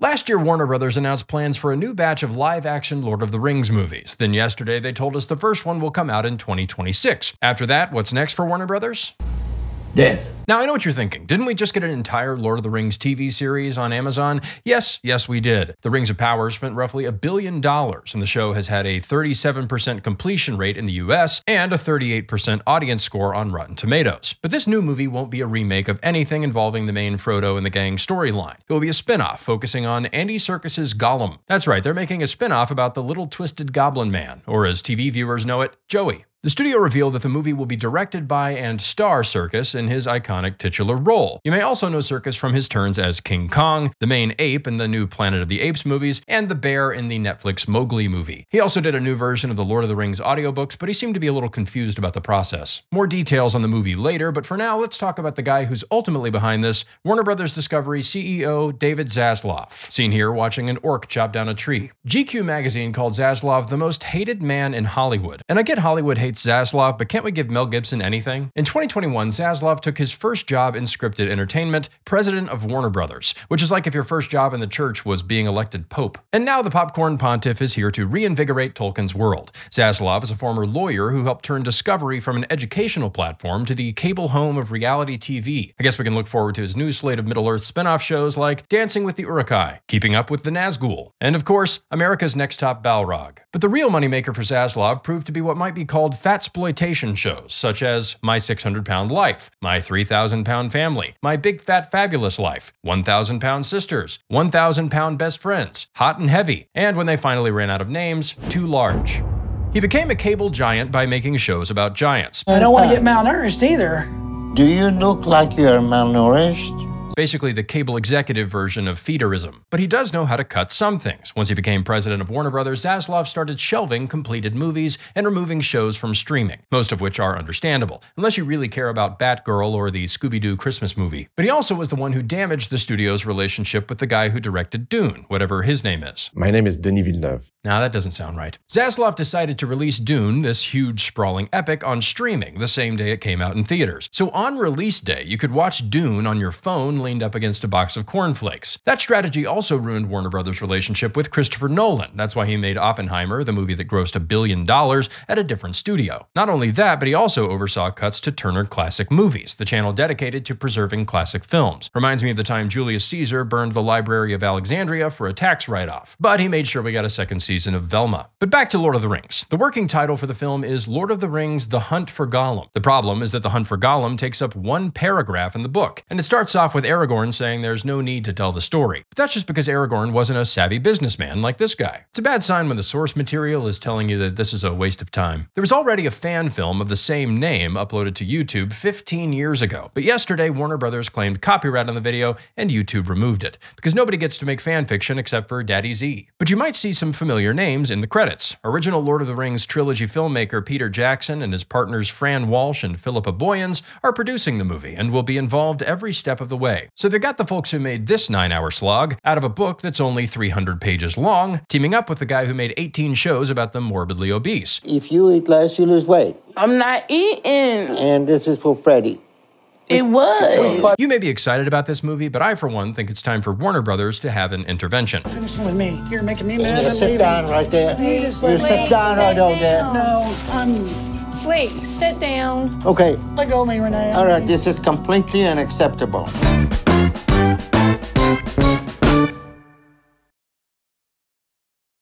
Last year, Warner Brothers announced plans for a new batch of live-action Lord of the Rings movies. Then yesterday, they told us the first one will come out in 2026. After that, what's next for Warner Brothers? Death. Now, I know what you're thinking. Didn't we just get an entire Lord of the Rings TV series on Amazon? Yes, we did. The Rings of Power spent roughly $1 billion, and the show has had a 37% completion rate in the US and a 38% audience score on Rotten Tomatoes. But this new movie won't be a remake of anything involving the main Frodo and the gang storyline. It will be a spin-off focusing on Andy Serkis's Gollum. That's right, they're making a spin-off about the little twisted goblin man, or as TV viewers know it, Joey. The studio revealed that the movie will be directed by and star Serkis in his iconic titular role. You may also know Serkis from his turns as King Kong, the main ape in the new Planet of the Apes movies, and the bear in the Netflix Mowgli movie. He also did a new version of the Lord of the Rings audiobooks, but he seemed to be a little confused about the process. More details on the movie later, but for now, let's talk about the guy who's ultimately behind this, Warner Brothers Discovery CEO David Zaslav, seen here watching an orc chop down a tree. GQ magazine called Zaslav the most hated man in Hollywood. And I get Hollywood hates Zaslav, but can't we give Mel Gibson anything? In 2021, Zaslav took his first job in scripted entertainment, president of Warner Brothers, which is like if your first job in the church was being elected pope. And now the popcorn pontiff is here to reinvigorate Tolkien's world. Zaslav is a former lawyer who helped turn Discovery from an educational platform to the cable home of reality TV. I guess we can look forward to his new slate of Middle-earth spin-off shows like Dancing with the Uruk-hai, Keeping Up with the Nazgul, and of course, America's Next Top Balrog. But the real moneymaker for Zaslav proved to be what might be called fatsploitation shows, such as My 600-Pound Life, My 3,000-Pound Family, My Big Fat Fabulous Life, 1,000-Pound Sisters, 1,000-Pound Best Friends, Hot and Heavy, and when they finally ran out of names, Too Large. He became a cable giant by making shows about giants. I don't want to get malnourished either. Do you look like you're malnourished? Basically the cable executive version of feederism. But he does know how to cut some things. Once he became president of Warner Brothers, Zaslav started shelving completed movies and removing shows from streaming, most of which are understandable, unless you really care about Batgirl or the Scooby-Doo Christmas movie. But he also was the one who damaged the studio's relationship with the guy who directed Dune, whatever his name is. My name is Denis Villeneuve. Nah, that doesn't sound right. Zaslav decided to release Dune, this huge sprawling epic, on streaming the same day it came out in theaters. So on release day, you could watch Dune on your phone leaned up against a box of cornflakes. That strategy also ruined Warner Brothers' relationship with Christopher Nolan. That's why he made Oppenheimer, the movie that grossed $1 billion, at a different studio. Not only that, but he also oversaw cuts to Turner Classic Movies, the channel dedicated to preserving classic films. Reminds me of the time Julius Caesar burned the Library of Alexandria for a tax write-off. But he made sure we got a second season of Velma. But back to Lord of the Rings. The working title for the film is Lord of the Rings: The Hunt for Gollum. The problem is that The Hunt for Gollum takes up one paragraph in the book, and it starts off with Aragorn saying there's no need to tell the story. But that's just because Aragorn wasn't a savvy businessman like this guy. It's a bad sign when the source material is telling you that this is a waste of time. There was already a fan film of the same name uploaded to YouTube 15 years ago, but yesterday Warner Brothers claimed copyright on the video and YouTube removed it, because nobody gets to make fan fiction except for Daddy Z. But you might see some familiar names in the credits. Original Lord of the Rings trilogy filmmaker Peter Jackson and his partners Fran Walsh and Philippa Boyens are producing the movie and will be involved every step of the way. So they got the folks who made this 9-hour slog out of a book that's only 300 pages long, teaming up with the guy who made 18 shows about the morbidly obese. If you eat less, you lose weight. I'm not eating. And this is for Freddie. It was. You may be excited about this movie, but I, for one, think it's time for Warner Brothers to have an intervention. Finishing with me. You're making me mad. You sit down right there. You sit down right over there. No, Wait, sit down. Okay. let go of me, Renee. All right, this is completely unacceptable.